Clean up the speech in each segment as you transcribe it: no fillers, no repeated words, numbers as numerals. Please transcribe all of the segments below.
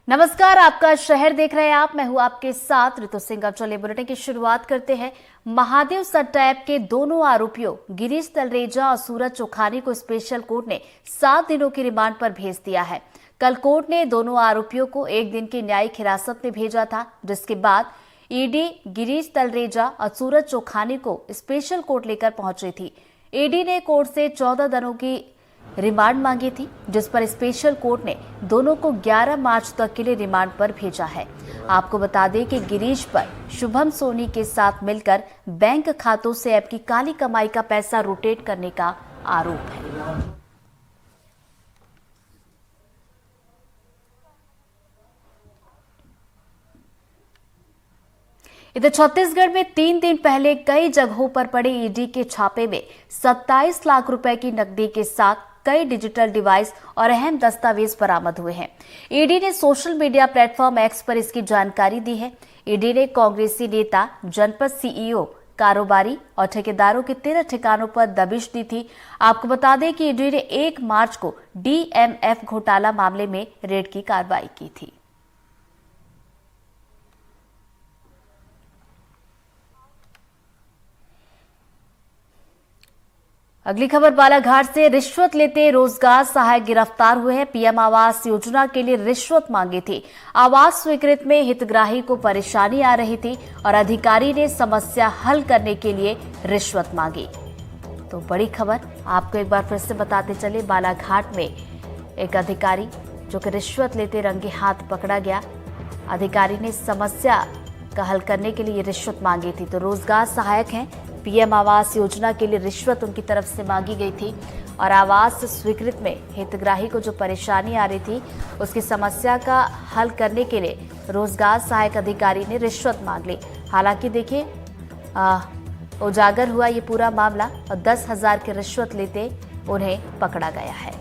नमस्कार, आपका शहर देख रहे हैं आप। मैं हूं आपके साथ ऋतु सिंह। चलिए बुलेटिन की शुरुआत करते हैं। महादेव सट्टा ऐप के दोनों आरोपियों गिरीश तलरेजा और सूरज चोखानी को स्पेशल कोर्ट ने 7 दिनों की रिमांड पर भेज दिया है। कल कोर्ट ने दोनों आरोपियों को 1 दिन की न्यायिक हिरासत में भेजा था, जिसके बाद ईडी गिरीश तलरेजा और सूरज चोखानी को स्पेशल कोर्ट लेकर पहुंची थी। ईडी ने कोर्ट से 14 दिनों की रिमांड मांगी थी, जिस पर स्पेशल कोर्ट ने दोनों को 11 मार्च तक के लिए रिमांड पर भेजा है। आपको बता दें कि गिरीश पर शुभम सोनी के साथ मिलकर बैंक खातों से ऐप की काली कमाई का पैसा रोटेट करने का आरोप है। इधर छत्तीसगढ़ में 3 दिन पहले कई जगहों पर पड़े ईडी के छापे में 27 लाख रुपए की नकदी के साथ कई डिजिटल डिवाइस और अहम दस्तावेज बरामद हुए हैं। ईडी ने सोशल मीडिया प्लेटफॉर्म एक्स पर इसकी जानकारी दी है। ईडी ने कांग्रेसी नेता, जनपद सीईओ, कारोबारी और ठेकेदारों के 13 ठिकानों पर दबिश दी थी। आपको बता दें कि ईडी ने 1 मार्च को डीएमएफ घोटाला मामले में रेड की कार्रवाई की थी। अगली खबर बालाघाट से। रिश्वत लेते रोजगार सहायक गिरफ्तार हुए हैं। पीएम आवास योजना के लिए रिश्वत मांगी थी। आवास स्वीकृत में हितग्राही को परेशानी आ रही थी और अधिकारी ने समस्या हल करने के लिए रिश्वत मांगी। तो बड़ी खबर आपको एक बार फिर से बताते चले। बालाघाट में एक अधिकारी जो कि रिश्वत लेते रंगे हाथ पकड़ा गया। अधिकारी ने समस्या का हल करने के लिए रिश्वत मांगी थी। तो रोजगार सहायक हैं, पीएम आवास योजना के लिए रिश्वत उनकी तरफ से मांगी गई थी और आवास स्वीकृत में हितग्राही को जो परेशानी आ रही थी उसकी समस्या का हल करने के लिए रोजगार सहायक अधिकारी ने रिश्वत मांग ली। हालांकि देखिए उजागर हुआ ये पूरा मामला और 10,000 की रिश्वत लेते उन्हें पकड़ा गया है।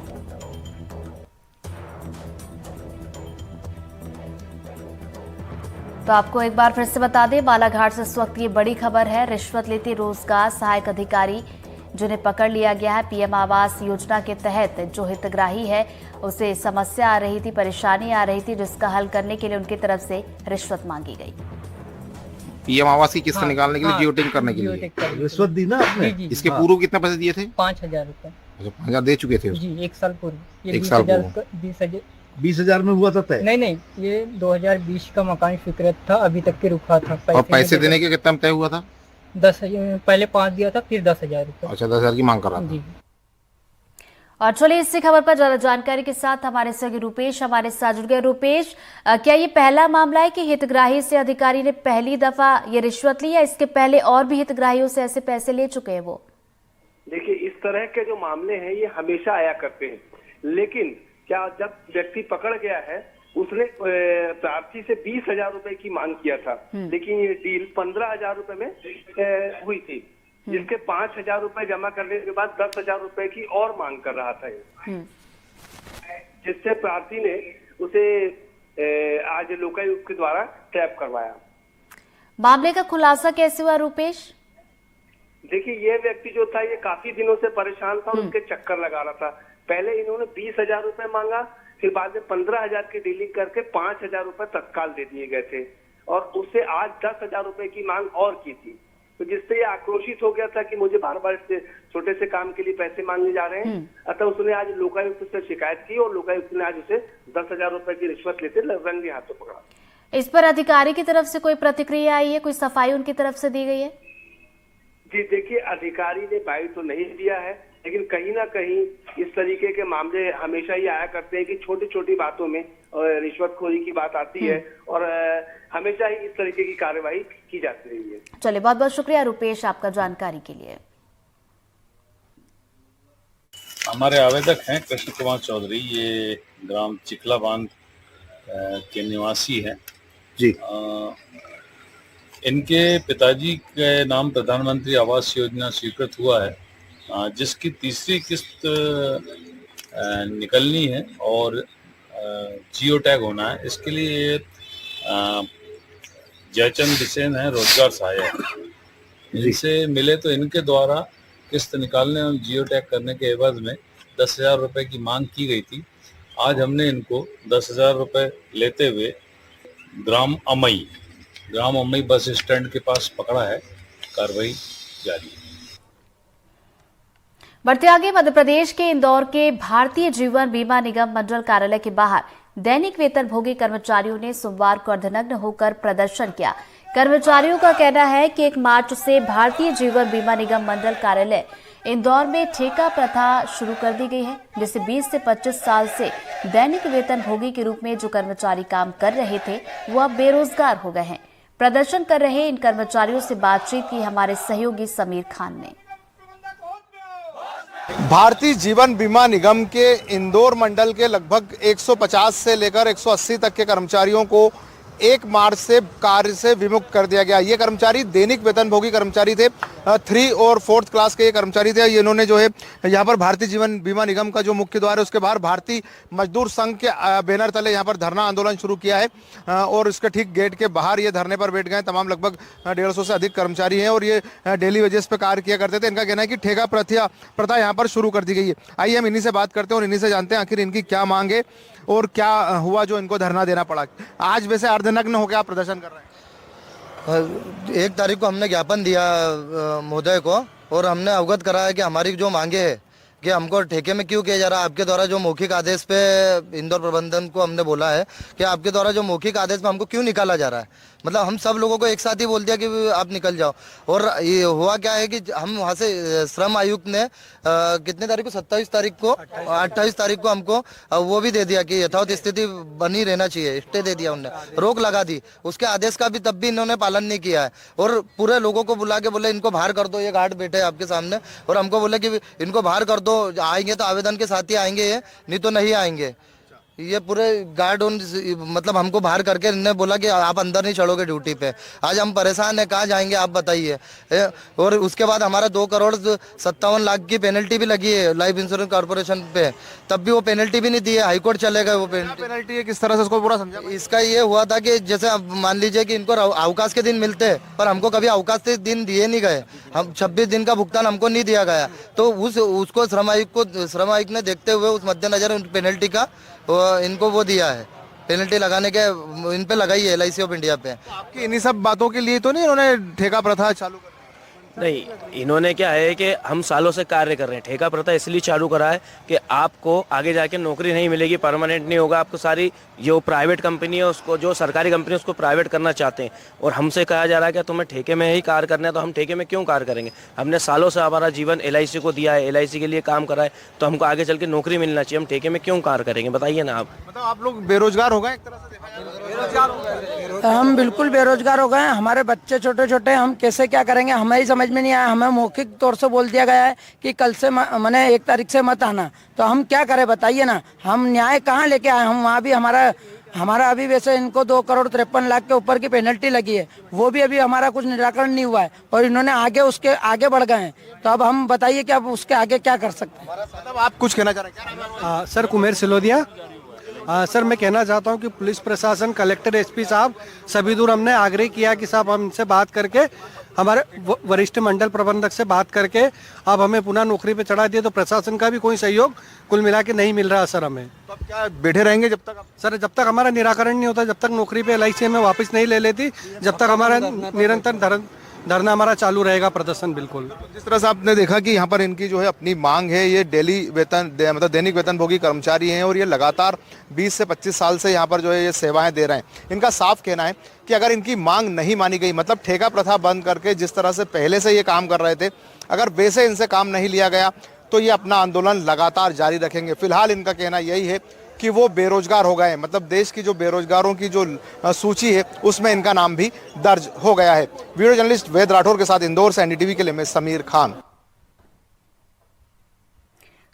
तो आपको एक बार फिर से बता दें, बालाघाट से इस वक्त ये बड़ी खबर है। रिश्वत लेते रोजगार सहायक अधिकारी जिन्हें पकड़ लिया गया है। पीएम आवास योजना के तहत जो हितग्राही है उसे समस्या आ रही थी, परेशानी आ रही थी, जिसका हल करने के लिए उनकी तरफ से रिश्वत मांगी गई। पीएम आवास की किस्त निकालने के लिए जियो टैग करने के लिए रिश्वत दी ना आपने? इसके पूर्व कितने पैसे दिए थे? 5,000 रुपए। अच्छा, 5,000 दे चुके थे जी, 1 साल पूर्व। 1 साल पूर्व 20,000 में हुआ था तय? नहीं, ये 2020 का मकान स्वीकृत था, अभी तक के रुका था। और पैसे देने के कितना तय हुआ था? 10,000 पहले 5 दिया था, फिर 10,000 रुपए। अच्छा, 10,000 की मांग कर रहा था। जी। और चलिए इसी खबर पर ज्यादा जानकारी के साथ हमारे सहयोगी रुपेश हमारे साथ जुड़ गए। रुपेश, क्या ये पहला मामला है कि हितग्राही से अधिकारी ने पहली दफा ये रिश्वत ली या इसके पहले और भी हितग्राहियों से ऐसे पैसे ले चुके हैं वो? देखिए, इस तरह के जो मामले हैं ये हमेशा आया करते हैं, लेकिन क्या जब व्यक्ति पकड़ गया है उसने प्रार्थी से 20,000 रुपए की मांग किया था, लेकिन ये डील 15,000 रुपए में हुई थी, जिसके 5,000 रुपए जमा करने के बाद 10,000 रुपए की और मांग कर रहा था ये, जिससे प्रार्थी ने उसे आज लोकायुक्त के द्वारा ट्रैप करवाया। मामले का खुलासा कैसे हुआ रुपेश? देखिए, ये व्यक्ति जो था ये काफी दिनों से परेशान था, उसके चक्कर लगा रहा था। पहले इन्होंने 20,000 रुपए मांगा, फिर बाद में 15,000 की डीलिंग करके 5,000 रुपए तत्काल दे दिए गए थे और उससे आज 10,000 रुपए की मांग और की थी। तो जिससे ये आक्रोशित हो गया था कि मुझे बार बार छोटे से काम के लिए पैसे मांगने जा रहे हैं। अतः उसने आज लोकायुक्त से शिकायत की और लोकायुक्त ने आज उसे 10,000 रुपए की रिश्वत लेते रंगे हाथों पकड़ा। इस पर अधिकारी की तरफ से कोई प्रतिक्रिया आई है, कोई सफाई उनकी तरफ से दी गई है? जी देखिए, अधिकारी ने बाई तो नहीं दिया है, लेकिन कहीं ना कहीं इस तरीके के मामले हमेशा ही आया करते हैं कि छोटी छोटी बातों में रिश्वतखोरी की बात आती है और हमेशा ही इस तरीके की कार्रवाई की जाती रही है। चलिए, बहुत बहुत शुक्रिया रुपेश आपका जानकारी के लिए। हमारे आवेदक हैं कृष्ण कुमार चौधरी, ये ग्राम चिखला बांध के निवासी हैं जी। इनके पिताजी के नाम प्रधानमंत्री आवास योजना स्वीकृत हुआ है, जिसकी तीसरी किस्त निकलनी है और जियो टैग होना है। इसके लिए जयचंद बिसेन है रोजगार सहायक, इनसे मिले तो इनके द्वारा किस्त निकालने और जियो टैग करने के एवज में 10,000 रुपए की मांग की गई थी। आज हमने इनको 10,000 रुपए लेते हुए ग्राम अमई बस स्टैंड के पास पकड़ा है। कार्रवाई जारी है। बढ़ते आगे, मध्य प्रदेश के इंदौर के भारतीय जीवन बीमा निगम मंडल कार्यालय के बाहर दैनिक वेतन भोगी कर्मचारियों ने सोमवार को अर्धनग्न होकर प्रदर्शन किया। कर्मचारियों का कहना है कि 1 मार्च से भारतीय जीवन बीमा निगम मंडल कार्यालय इंदौर में ठेका प्रथा शुरू कर दी गई है, जिससे 20 से 25 साल से दैनिक वेतन भोगी के रूप में जो कर्मचारी काम कर रहे थे वो अब बेरोजगार हो गए हैं। प्रदर्शन कर रहे इन कर्मचारियों से बातचीत की हमारे सहयोगी समीर खान ने। भारतीय जीवन बीमा निगम के इंदौर मंडल के लगभग 150 से लेकर 180 तक के कर्मचारियों को 1 मार्च से कार्य से विमुक्त कर दिया गया। ये कर्मचारी दैनिक वेतनभोगी कर्मचारी थे, 3 और 4th क्लास के ये कर्मचारी थे। इन्होंने जो है यहाँ पर भारतीय जीवन बीमा निगम का जो मुख्य द्वार है उसके बाहर भारतीय मजदूर संघ के बैनर तले यहाँ पर धरना आंदोलन शुरू किया है और इसके ठीक गेट के बाहर ये धरने पर बैठ गए। तमाम लगभग 150 से अधिक कर्मचारी हैं और ये डेली वेजेस पे कार्य किया करते थे। इनका कहना है कि ठेका प्रथा यहाँ पर शुरू कर दी गई है। आइए हम इन्हीं से बात करते हैं और इन्हीं से जानते हैं आखिर इनकी क्या मांग है और क्या हुआ जो इनको धरना देना पड़ा। आज वैसे अर्धनग्न होकर आप प्रदर्शन कर रहे हैं। 1 तारीख को हमने ज्ञापन दिया महोदय को और हमने अवगत कराया कि हमारी जो मांगे है कि हमको ठेके में क्यों किया जा रहा है। आपके द्वारा जो मौखिक आदेश पे इंदौर प्रबंधन को हमने बोला है कि आपके द्वारा जो मौखिक आदेश पे हमको क्यों निकाला जा रहा है। मतलब हम सब लोगों को एक साथ ही बोल दिया कि आप निकल जाओ। और ये हुआ क्या है कि हम वहाँ से श्रम आयुक्त ने कितने तारीख को 28 तारीख को हमको वो भी दे दिया कि यथावत स्थिति बनी रहना चाहिए, स्टे दे दिया उन्होंने, रोक लगा दी। उसके आदेश का भी तब भी इन्होंने पालन नहीं किया है और पूरे लोगों को बुला के बोले इनको बाहर कर दो। ये गार्ड बैठे आपके सामने और हमको बोले कि इनको बाहर कर दो, आएंगे तो आवेदन के साथ ही आएंगे, नहीं तो नहीं आएंगे। ये पूरे गार्ड मतलब हमको बाहर करके इन्होंने बोला कि आप अंदर नहीं चढ़ोगे ड्यूटी पे। आज हम परेशान हैं, कहाँ जाएंगे आप बताइए। और उसके बाद हमारा 2,57,00,000 की पेनल्टी भी लगी है लाइफ इंश्योरेंस कॉर्पोरेशन पे, तब भी वो पेनल्टी भी नहीं दी है। हाईकोर्ट चले गए वो पेनल्टी है, किस तरह से उसको पूरा समझा। इसका ये हुआ था कि जैसे अब मान लीजिए कि इनको अवकाश के दिन मिलते हैं पर हमको कभी अवकाश के दिन दिए नहीं गए। हम 26 दिन का भुगतान हमको नहीं दिया गया, तो उसको श्रम आयुक्त ने देखते हुए उस मद्देनजर पेनल्टी का इनको वो दिया है, पेनल्टी लगाने के इन पे लगाई है LIC ऑफ इंडिया पे। आपकी इन्हीं सब बातों के लिए तो नहीं इन्होंने ठेका प्रथा चालू कर? नहीं, इन्होंने क्या है कि हम सालों से कार्य कर रहे हैं। ठेका प्रथा इसलिए चालू करा है कि आपको आगे जाके नौकरी नहीं मिलेगी, परमानेंट नहीं होगा। आपको सारी जो प्राइवेट कंपनी है उसको, जो सरकारी कंपनी है उसको प्राइवेट करना चाहते हैं और हमसे कहा जा रहा है कि तुम्हें ठेके में ही कार्य करना है, तो हम ठेके में क्यों कार्य करेंगे। हमने सालों से हमारा जीवन LIC को दिया है, LIC के लिए काम करा है, तो हमको आगे चल के नौकरी मिलना चाहिए। हम ठेके में क्यों कार्य करेंगे बताइए ना आप। मतलब आप लोग बेरोजगार हो गए एक तरह से? हम बिल्कुल बेरोजगार हो गए हैं। हमारे बच्चे छोटे छोटे, हम कैसे क्या करेंगे हमें ही समझ में नहीं आया। हमें मौखिक तौर से बोल दिया गया है कि कल से मैंने 1 तारीख से मत आना, तो हम क्या करें बताइए ना। हम न्याय कहाँ लेके आए। हम वहाँ भी हमारा अभी वैसे इनको 2,53,00,000 के ऊपर की पेनल्टी लगी है, वो भी अभी हमारा कुछ निराकरण नहीं हुआ है और इन्होंने उसके आगे बढ़ गए हैं। तो अब हम बताइए कि अब उसके आगे क्या कर सकते हैं। मतलब आप कुछ कहना चाह रहे हैं? सर कुमेर सिलोदिया। सर मैं कहना चाहता हूं कि पुलिस प्रशासन, कलेक्टर, SP साहब सभी दूर हमने आग्रह किया कि साहब हमसे बात करके, हमारे वरिष्ठ मंडल प्रबंधक से बात करके अब हमें पुनः नौकरी पे चढ़ा दिए। तो प्रशासन का भी कोई सहयोग कुल मिला के नहीं मिल रहा सर हमें। तो अब क्या बैठे रहेंगे जब तक? सर जब तक हमारा निराकरण नहीं होता, जब तक नौकरी पे LIC हमें वापस नहीं ले लेती, जब तक हमारा निरंतर धरना हमारा चालू रहेगा, प्रदर्शन बिल्कुल। जिस तरह से आपने देखा कि यहाँ पर इनकी जो है अपनी मांग है, ये डेली वेतन मतलब दैनिक वेतनभोगी कर्मचारी हैं और ये लगातार 20 से 25 साल से यहाँ पर जो है ये सेवाएं दे रहे हैं। इनका साफ कहना है कि अगर इनकी मांग नहीं मानी गई, मतलब ठेका प्रथा बंद करके जिस तरह से पहले से ये काम कर रहे थे, अगर वैसे इनसे काम नहीं लिया गया तो ये अपना आंदोलन लगातार जारी रखेंगे। फिलहाल इनका कहना यही है कि वो बेरोजगार हो गए हैं, मतलब देश की जो बेरोजगारों की जो सूची है उसमें इनका नाम भी दर्ज हो गया है। वीडियो जर्नलिस्ट वेद राठौर के साथ इंदौर से NDTV के लिए मैं समीर खान।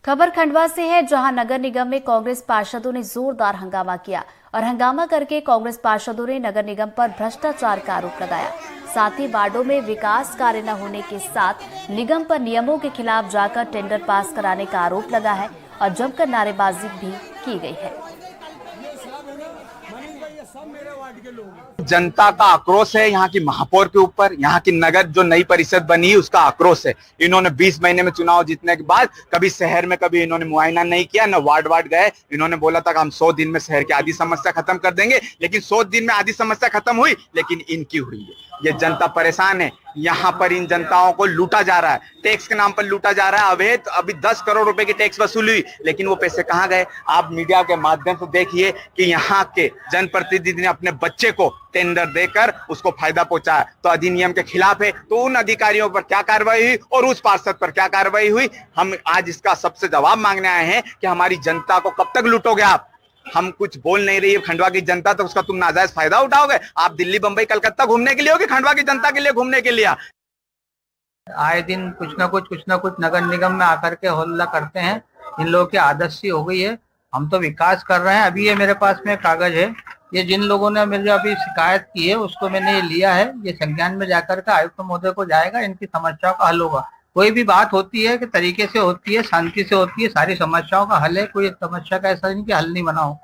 खबर खंडवा से है, जहां नगर निगम में कांग्रेस पार्षदों ने जोरदार हंगामा किया और हंगामा करके कांग्रेस पार्षदों ने नगर निगम पर भ्रष्टाचार का आरोप लगाया। साथ ही वार्डों में विकास कार्य न होने के साथ निगम पर नियमों के खिलाफ जाकर टेंडर पास कराने का आरोप लगा है और जमकर नारेबाजी भी की गई है। जनता का आक्रोश है, यहाँ की महापौर के ऊपर, यहाँ की नगर जो नई परिषद बनी उसका आक्रोश है। इन्होंने 20 महीने में चुनाव जीतने के बाद कभी शहर में कभी इन्होंने मुआयना नहीं किया, न वार्ड गए। इन्होंने बोला था कि हम 100 दिन में शहर की आधी समस्या खत्म कर देंगे, लेकिन 100 दिन में आधी समस्या खत्म हुई, लेकिन इनकी हुई है। ये जनता परेशान है। यहाँ पर इन जनताओं को लूटा जा रहा है, टैक्स के नाम पर लूटा जा रहा है। अवैध अभी 10 करोड़ रुपए की टैक्स वसूली हुई, लेकिन वो पैसे कहाँ गए? आप मीडिया के माध्यम से देखिए कि यहाँ के जनप्रतिनिधि ने अपने बच्चे को टेंडर देकर उसको फायदा पहुंचाया। तो अधिनियम के खिलाफ है, तो उन अधिकारियों पर क्या कार्रवाई हुई और उस पार्षद पर क्या कार्रवाई हुई? हम आज इसका सबसे जवाब मांगने आए हैं कि हमारी जनता को कब तक लूटोगे आप? हम कुछ बोल नहीं रही है खंडवा की जनता, तो उसका तुम नाजायज फायदा उठाओगे? आप दिल्ली, बंबई, कलकत्ता घूमने के लिए हो कि खंडवा की जनता के लिए घूमने के लिए? आए दिन कुछ ना कुछ नगर निगम में आकर के हल्ला करते हैं। इन लोगों की आदत सी हो गई है। हम तो विकास कर रहे हैं। अभी ये मेरे पास में कागज है, ये जिन लोगों ने मुझे अभी शिकायत की है उसको मैंने ये लिया है। ये संज्ञान में जाकर के आयुक्त महोदय को जाएगा, इनकी समस्याओं का हल होगा। कोई भी बात होती है कि तरीके से होती है, शांति से होती है, सारी समस्याओं का हल है। कोई समस्या का ऐसा नहीं कि हल नहीं बना हो।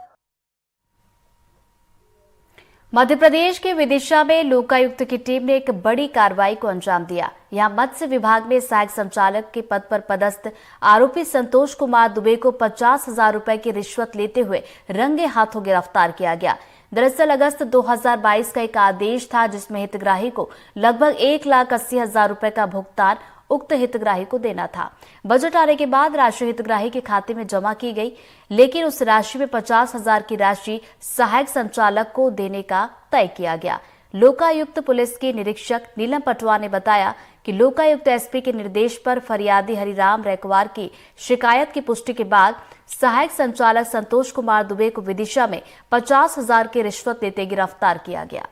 मध्य प्रदेश के विदिशा में लोकायुक्त की टीम ने एक बड़ी कार्रवाई को अंजाम दिया। यहां मत्स्य विभाग में सहायक संचालक के पद पर पदस्थ आरोपी संतोष कुमार दुबे को 50,000 रुपए की रिश्वत लेते हुए रंगे हाथों गिरफ्तार किया गया। दरअसल अगस्त 2022 का एक आदेश था जिसमें हितग्राही को लगभग 1,80,000 रुपए का भुगतान उक्त हितग्राही को देना था। बजट आने के बाद राशि हितग्राही के खाते में जमा की गई, लेकिन उस राशि में 50,000 की राशि सहायक संचालक को देने का तय किया गया। लोकायुक्त पुलिस के निरीक्षक नीलम पटवा ने बताया कि लोकायुक्त एसपी के निर्देश पर फरियादी हरिराम रैकवार की शिकायत की पुष्टि के बाद सहायक संचालक संतोष कुमार दुबे को विदिशा में 50,000 की रिश्वत लेते गिरफ्तार किया गया।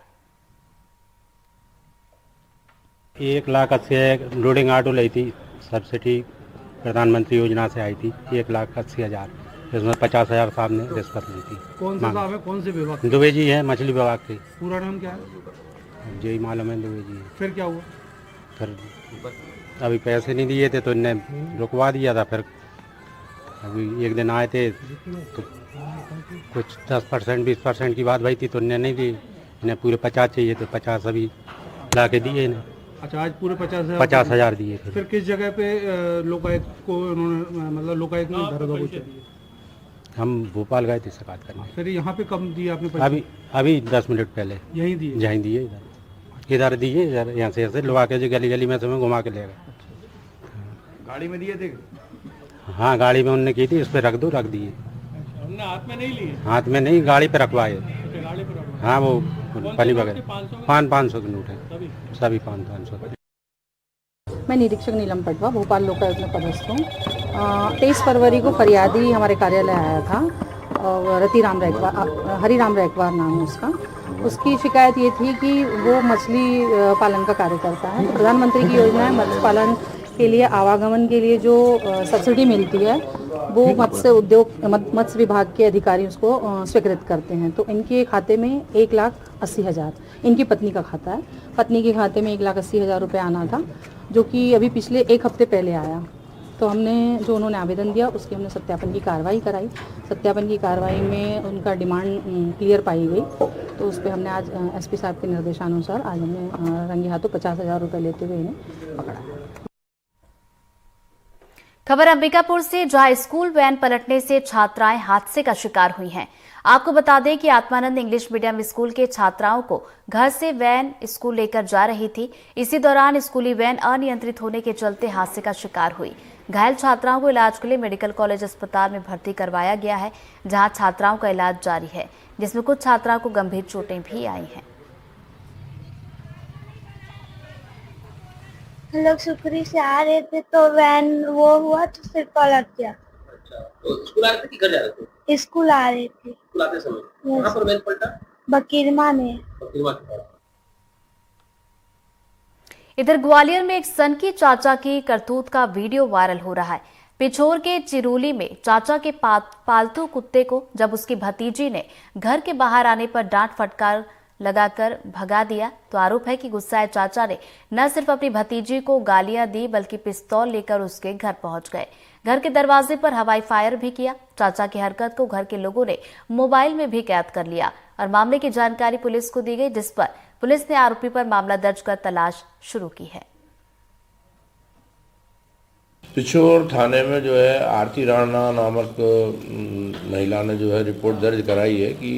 1,80,000 लोडिंग ऑटो ली थी, सब्सिडी प्रधानमंत्री योजना से आई थी। 1,80,000 इसमें 50,000 साहब ने रिश्वत ली थी। कौन से साहब है, कौन से विभाग? दुबे जी है, मछली विभाग के। पूरा नाम क्या है? जी मालूम है, दुबे जी है। फिर क्या हुआ? फिर अभी पैसे नहीं दिए थे तो इन्हें रुकवा दिया था। फिर अभी एक दिन आए थे तो कुछ 10% 20% की बात भई थी तो इन्हें नहीं दी। इन्हें पूरे 50 चाहिए तो 50 अभी ला के दिए इन्हें। अच्छा, आज पूरे 50,000 दिए। फिर किस जगह पे लोकायुक्त को उन्होंने, मतलब लोकायुक्त ने दरोगा पूछा? हम भोपाल गए थे शिकायत करने। फिर यहाँ पे कब दिए आपने? अभी 10 मिनट पहले यहीं दिए? यहीं दिए, इधर दिए, इधर यहाँ से ऐसे लुआ के जो गली गली में से घुमा के ले गए। गाड़ी में दिए थे? हाँ, गाड़ी में उन्होंने की थी, उस पर रख दो, रख दिए। हाथ में नहीं लिए? हाथ में नहीं, गाड़ी पे रखवाए। हाँ, वो पानी वगैरह 500 के नोट है, सभी 500। मैं निरीक्षक नीलम पटवा, भोपाल लोकायुक्त में पदस्थ हूँ। 23 फरवरी को फरियादी हमारे कार्यालय आया था और हरिराम रैकवार नाम है उसका। उसकी शिकायत ये थी कि वो मछली पालन का कार्य करता है। प्रधानमंत्री की योजना है मत्स्य पालन के लिए आवागमन के लिए जो सब्सिडी मिलती है वो मत्स्य विभाग के अधिकारी उसको स्वीकृत करते हैं। तो इनके खाते में 1,80,000 इनकी पत्नी का खाता है। पत्नी के खाते में 1,80,000 रुपये आना था, जो कि अभी पिछले 1 हफ्ते पहले आया। तो हमने जो उन्होंने आवेदन दिया उसकी हमने सत्यापन की कार्रवाई कराई। सत्यापन की कार्रवाई में उनका डिमांड क्लियर पाई गई, तो उस पर हमने आज एसपी साहब के निर्देशानुसार आज हमने रंगे हाथों 50,000 रुपये लेते हुए इन्हें पकड़ा। खबर अंबिकापुर से, जहां स्कूल वैन पलटने से छात्राएं हादसे का शिकार हुई हैं। आपको बता दें कि आत्मानंद इंग्लिश मीडियम स्कूल के छात्राओं को घर से वैन स्कूल लेकर जा रही थी। इसी दौरान स्कूली वैन अनियंत्रित होने के चलते हादसे का शिकार हुई। घायल छात्राओं को इलाज के लिए मेडिकल कॉलेज अस्पताल में भर्ती करवाया गया है, जहां छात्राओं का इलाज जारी है, जिसमें कुछ छात्राओं को गंभीर चोटें भी आई हैं। हम लोग सुखरी से आ रहे थे तो वैन वो हुआ तो फिर पलट गया। अच्छा, तो स्कूल आ रहे थे कि घर जा रहे थे? स्कूल आ रहे थे। स्कूल आते समय कहाँ पर वैन पलटा? बकीरमा में। इधर ग्वालियर में एक सनकी चाचा की करतूत का वीडियो वायरल हो रहा है। पिछोर के चिरूली में चाचा के पालतू कुत्ते को जब उसकी भतीजी ने घर के बाहर आने पर डांट फटकार लगाकर भगा दिया, तो आरोप है कि गुस्साए चाचा ने न सिर्फ अपनी भतीजी को गालियां दी बल्कि पिस्तौल लेकर उसके घर पहुंच गए। घर के दरवाजे पर हवाई फायर भी किया। चाचा की हरकत को घर के लोगों ने मोबाइल में भी कैद कर लिया। और मामले की जानकारी पुलिस को दी गई, जिस पर पुलिस ने आरोपी पर मामला दर्ज कर तलाश शुरू की है। पिछोर थाने में जो है आरती राणा नामक महिला ने जो है रिपोर्ट दर्ज कराई है कि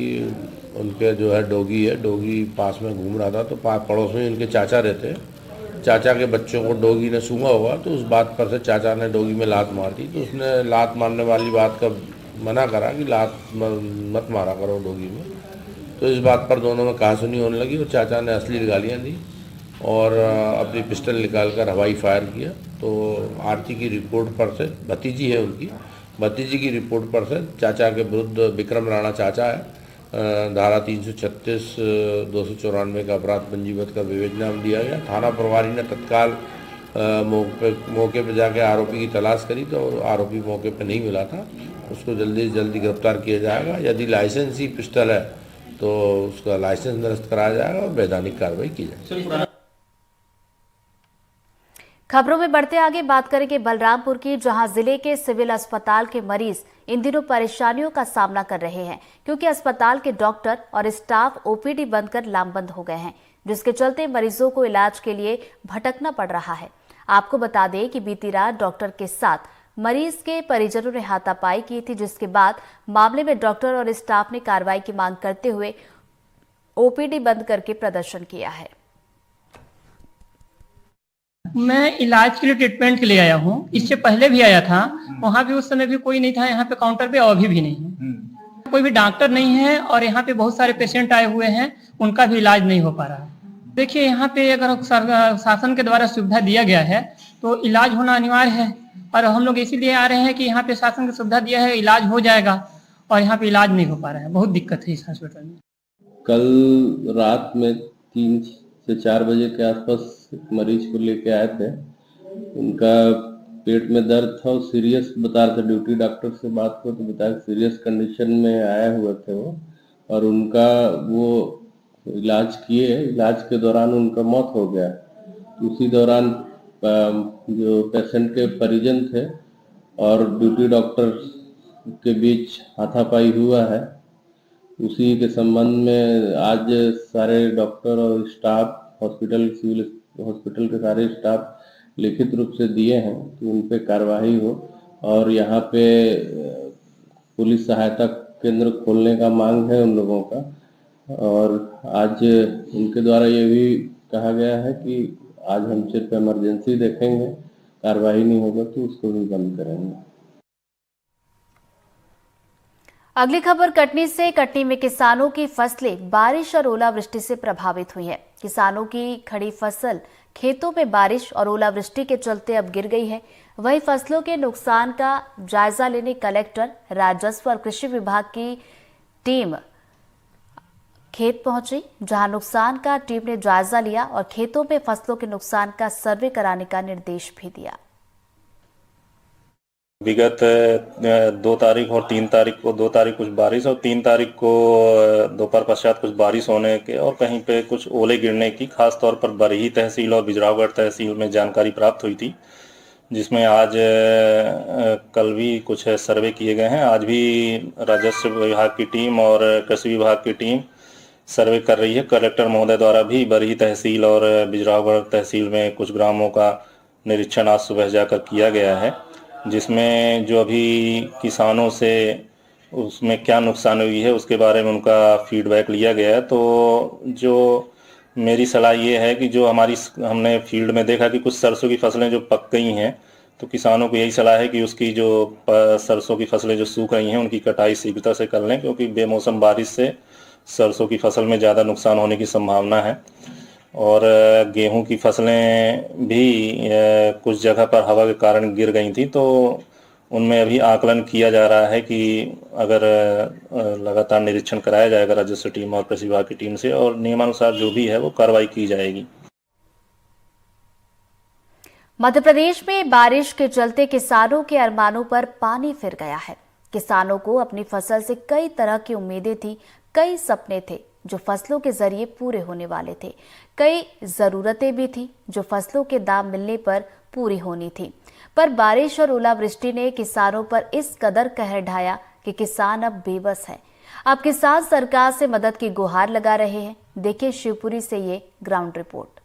उनके जो है डोगी पास में घूम रहा था, तो पड़ोस में इनके चाचा रहते हैं। चाचा के बच्चों को डोगी ने सूंघा होगा, तो उस बात पर से चाचा ने डोगी में लात मार दी। तो उसने लात मारने वाली बात का मना करा कि लात मत मारा करो डोगी में। तो इस बात पर दोनों में कहासुनी होने लगी और चाचा ने असली गालियाँ दी और अपनी पिस्टल निकालकर हवाई फायर किया। तो आरती की रिपोर्ट पर से, भतीजी है उनकी, भतीजी की रिपोर्ट पर से चाचा के विरुद्ध, विक्रम राणा चाचा है, धारा 336 294 का अपराध पंजीबद्ध कर विवेचना में दिया गया। थाना प्रभारी ने तत्काल मौके पर जाकर आरोपी की तलाश करी, तो आरोपी मौके पर नहीं मिला था। उसको जल्दी से जल्दी गिरफ्तार किया जाएगा। यदि लाइसेंस ही पिस्टल है तो उसका लाइसेंस निरस्त कराया जाएगा और वैधानिक कार्रवाई की जाएगी। खबरों में बढ़ते आगे बात करेंगे बलरामपुर की, जहां जिले के सिविल अस्पताल के मरीज इन दिनों परेशानियों का सामना कर रहे हैं, क्योंकि अस्पताल के डॉक्टर और स्टाफ ओपीडी बंद कर लामबंद हो गए हैं, जिसके चलते मरीजों को इलाज के लिए भटकना पड़ रहा है। आपको बता दें कि बीती रात डॉक्टर के साथ मरीज के परिजनों ने हाथापाई की थी, जिसके बाद मामले में डॉक्टर और स्टाफ ने कार्रवाई की मांग करते हुए ओपीडी बंद करके प्रदर्शन किया है। मैं इलाज के लिए ट्रीटमेंट के लिए आया हूँ, इससे पहले भी आया था, वहाँ भी उस समय भी कोई नहीं था, यहाँ पे काउंटर पे अभी भी नहीं है, कोई भी डॉक्टर नहीं है और यहाँ पे बहुत सारे पेशेंट आए हुए हैं, उनका भी इलाज नहीं हो पा रहा है। देखिए यहाँ पे अगर शासन के द्वारा सुविधा दिया गया है तो इलाज होना अनिवार्य है और हम लोग इसीलिए आ रहे हैं कि यहाँ पे शासन की सुविधा दिया है, इलाज हो जाएगा और यहाँ पे इलाज नहीं हो पा रहा है, बहुत दिक्कत है इस हॉस्पिटल में। कल रात में 3 से 4 बजे के आसपास मरीज को लेके आए थे। उनका पेट में दर्द था और सीरियस बता रहे थे। ड्यूटी डॉक्टर से बात को तो बताया सीरियस कंडीशन में आए हुए थे वो, और उनका वो इलाज किए, इलाज के दौरान उनका मौत हो गया। उसी दौरान जो पेशेंट के परिजन थे और ड्यूटी डॉक्टर के बीच हाथापाई हुआ है। उसी के संबंध में आज सारे डॉक्टर और स्टाफ सिविल हॉस्पिटल के सारे स्टाफ लिखित रूप से दिए हैं कि उन पे कार्रवाई हो और यहाँ पे पुलिस सहायता केंद्र खोलने का मांग है उन लोगों का। और आज उनके द्वारा ये भी कहा गया है कि आज हम सिर्फ इमरजेंसी देखेंगे, कार्रवाई नहीं होगा तो उसको भी बंद करेंगे। अगली खबर कटनी से। कटनी में किसानों की फसलें बारिश और ओलावृष्टि से प्रभावित हुई है। किसानों की खड़ी फसल खेतों में बारिश और ओलावृष्टि के चलते अब गिर गई है। वहीं फसलों के नुकसान का जायजा लेने कलेक्टर, राजस्व और कृषि विभाग की टीम खेत पहुंची, जहां नुकसान का टीम ने जायजा लिया और खेतों में फसलों के नुकसान का सर्वे कराने का निर्देश भी दिया। विगत 2 तारीख और 3 तारीख को, 2 तारीख कुछ बारिश और 3 तारीख को दोपहर पश्चात कुछ बारिश होने के और कहीं पे कुछ ओले गिरने की खास तौर पर बरही तहसील और बिजरावगढ़ तहसील में जानकारी प्राप्त हुई थी, जिसमें आज कल भी कुछ सर्वे किए गए हैं। आज भी राजस्व विभाग की टीम और कृषि विभाग की टीम सर्वे कर रही है। कलेक्टर महोदय द्वारा भी बरही तहसील और बिजरावगढ़ तहसील में कुछ ग्रामों का निरीक्षण आज सुबह जाकर किया गया है, जिसमें जो अभी किसानों से उसमें क्या नुकसान हुई है उसके बारे में उनका फीडबैक लिया गया है। तो जो मेरी सलाह ये है कि जो हमने फील्ड में देखा कि कुछ सरसों की फसलें जो पक गई हैं, तो किसानों को यही सलाह है कि उसकी जो सरसों की फसलें जो सूख रही हैं उनकी कटाई शीघ्रता से कर लें, क्योंकि बेमौसम बारिश से सरसों की फसल में ज़्यादा नुकसान होने की संभावना है। और गेहूं की फसलें भी कुछ जगह पर हवा के कारण गिर गई थी, तो उनमें अभी आकलन किया जा रहा है कि अगर लगातार निरीक्षण कराया जाएगा राजस्व टीम और कृषि विभाग की टीम से, और नियमानुसार जो भी है वो कार्रवाई की जाएगी। मध्य प्रदेश में बारिश के चलते किसानों के अरमानों पर पानी फिर गया है। किसानों को अपनी फसल से कई तरह की उम्मीदें थी, कई सपने थे जो फसलों के जरिए पूरे होने वाले थे, कई जरूरतें भी थी जो फसलों के दाम मिलने पर पूरी होनी थी। पर बारिश और ओलावृष्टि ने किसानों पर इस कदर कहर ढाया कि किसान अब बेबस है। अब किसान सरकार से मदद की गुहार लगा रहे हैं। देखिए शिवपुरी से ये ग्राउंड रिपोर्ट।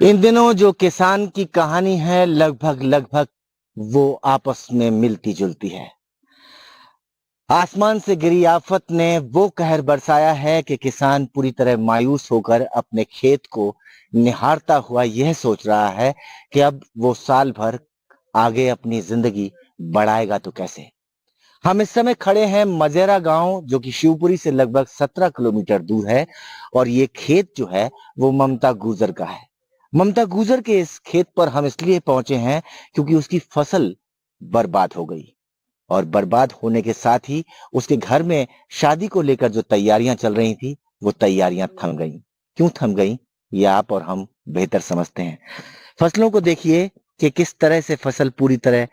इन दिनों जो किसान की कहानी है लगभग वो आपस में मिलती जुलती है। आसमान से गिरी आफत ने वो कहर बरसाया है कि किसान पूरी तरह मायूस होकर अपने खेत को निहारता हुआ यह सोच रहा है कि अब वो साल भर आगे अपनी जिंदगी बढ़ाएगा तो कैसे। हम इस समय खड़े हैं मजेरा गांव, जो कि शिवपुरी से लगभग 17 किलोमीटर दूर है, और ये खेत जो है वो ममता गुर्जर का है। ममता गुर्जर के इस खेत पर हम इसलिए पहुंचे हैं क्योंकि उसकी फसल बर्बाद हो गई, और बर्बाद होने के साथ ही उसके घर में शादी को लेकर जो तैयारियां चल रही थी वो तैयारियां थम गई। क्यों थम गई ये आप और हम बेहतर समझते हैं। फसलों को देखिए कि किस तरह से फसल पूरी तरह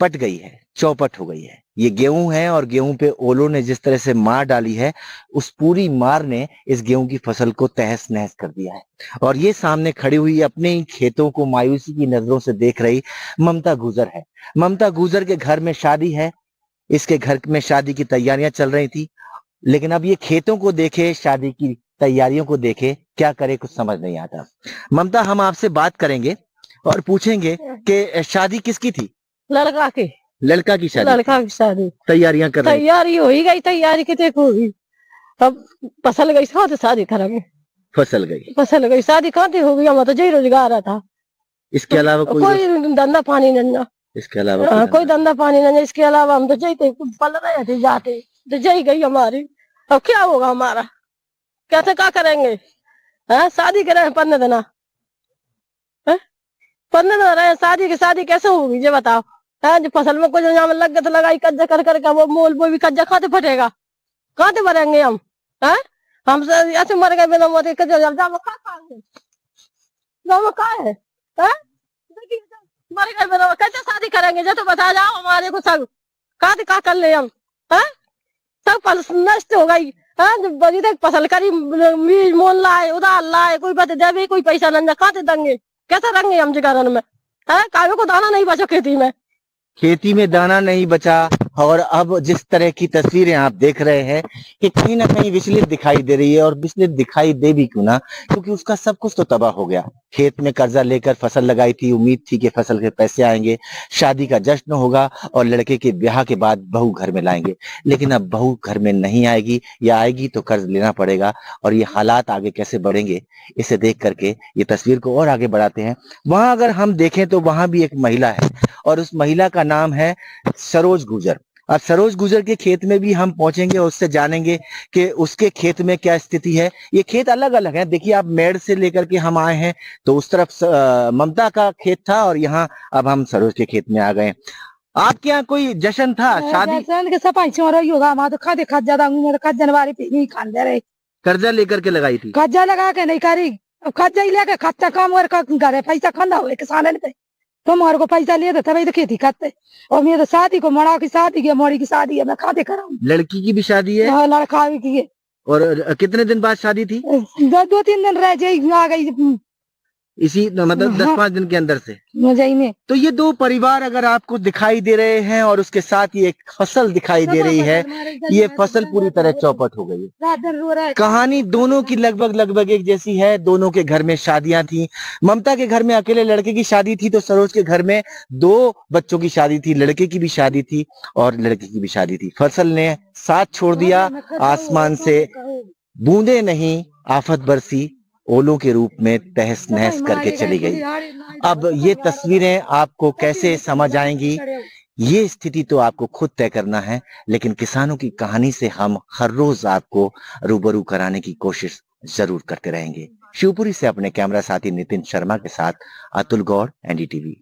पट गई है, चौपट हो गई है। ये गेहूं है और गेहूं पे ओलों ने जिस तरह से मार डाली है, उस पूरी मार ने इस गेहूं की फसल को तहस नहस कर दिया है। और ये सामने खड़ी हुई अपने ही खेतों को मायूसी की नजरों से देख रही ममता गुर्जर है। ममता गुर्जर के घर में शादी है, इसके घर में शादी की तैयारियां चल रही थी, लेकिन अब ये खेतों को देखे, शादी की तैयारियों को देखे, क्या करे कुछ समझ नहीं आता। ममता, हम आपसे बात करेंगे और पूछेंगे कि शादी किसकी थी? लड़का की शादी। लड़का की शादी तैयारियां कर रहे? तैयारी हो ही गई, तैयारी कितने होगी। अब फसल गई कहाँ से शादी करेंगे? फसल गई शादी कहाँ से होगी? हम तो यही रोजगार था, इसके अलावा कोई धंधा पानी नहीं। इसके अलावा कोई धंधा पानी नहीं। इसके अलावा हम तो जैते पल रहे थे, जाते तो जई गई हमारी। अब क्या होगा हमारा? कैसे क्या करेंगे? शादी करे 15 दिन, 15 दिन रहे शादी की, शादी कैसे होगी ये बताओ। जो फसल में कुछ लग गया तो लगाई कज्जा कर करके वो मोल वो भी कज्जा खाते फटेगा, कहाँ से भरेंगे हम? हम ऐसे मर गए बिना मोती कज्जा है? मर गए बिना कैसे शादी करेंगे? जो तो बता जाओ हमारे को सब कहाँ से क्या कर ले हम? सब फसल नष्ट हो गई। फसल करी बीज मोल लाए, उधार लाए, कोई बता दे कोई पैसा नहीं, कहाँ से देंगे? कैसे रहेंगे हम जिगारन में? काव्य को दाना नहीं बचा खेती में दाना नहीं बचा। और अब जिस तरह की तस्वीरें आप देख रहे हैं कि कहीं ना कहीं विचलित दिखाई दे रही है, और विचलित दिखाई दे भी क्यों ना, क्योंकि उसका सब कुछ तो तबाह हो गया। खेत में कर्जा लेकर फसल लगाई थी, उम्मीद थी कि फसल के पैसे आएंगे, शादी का जश्न होगा और लड़के के ब्याह के बाद बहू घर में लाएंगे। लेकिन अब बहू घर में नहीं आएगी, या आएगी तो कर्ज लेना पड़ेगा। और ये हालात आगे कैसे बढ़ेंगे, इसे देख करके ये तस्वीर को और आगे बढ़ाते हैं। वहां अगर हम देखें तो वहां भी एक महिला है, और उस महिला का नाम है सरोज गुर्जर। अब सरोज गुर्जर के खेत में भी हम पहुंचेंगे और उससे जानेंगे कि उसके खेत में क्या स्थिति है। ये खेत अलग अलग है। देखिए, आप मेड़ से लेकर के हम आए हैं तो उस तरफ ममता का खेत था, और यहाँ अब हम सरोज के खेत में आ गए। आपके यहाँ कोई जश्न था? शादी के सफाई होगा, वहां तो खाते खा ज्यादा जनवरी पे नहीं खान दे रहे। कर्जा लेकर के लगाई थी? कर्जा लगा के नहीं करी, अब कर्जा ही लेके खर्चा काम करे, पैसा खंदा हुए किसान पे। तुम्हारे को पैसा लिए थे तभी तो खेती करते। और मेरे तो शादी को मड़ा की शादी की, मोड़ी की शादी है, मैं खाते कराऊं। लड़की की भी शादी है? हाँ, लड़का भी की है। और कितने दिन बाद शादी थी? 2-3 दिन रह जाए आ गई, इसी मतलब 10-5 दिन के अंदर से मजाई में। तो ये दो परिवार अगर आपको दिखाई दे रहे हैं, और उसके साथ ये एक फसल दिखाई दे रही है, ये फसल पूरी तरह चौपट हो गई है। कहानी दोनों की लगभग एक जैसी है। दोनों के घर में शादियां थी। ममता के घर में अकेले लड़के की शादी थी, तो सरोज के घर में 2 बच्चों की शादी थी, लड़के की भी शादी थी और लड़की की भी शादी थी। फसल ने साथ छोड़ दिया, आसमान से बूंदे नहीं आफत बरसी, ओलों के रूप में तहस नहस करके चली गई। अब ये तस्वीरें आपको कैसे समझ आएंगी, ये स्थिति तो आपको खुद तय करना है। लेकिन किसानों की कहानी से हम हर रोज आपको रूबरू कराने की कोशिश जरूर करते रहेंगे। शिवपुरी से अपने कैमरा साथी नितिन शर्मा के साथ अतुल गौड़, NDTV।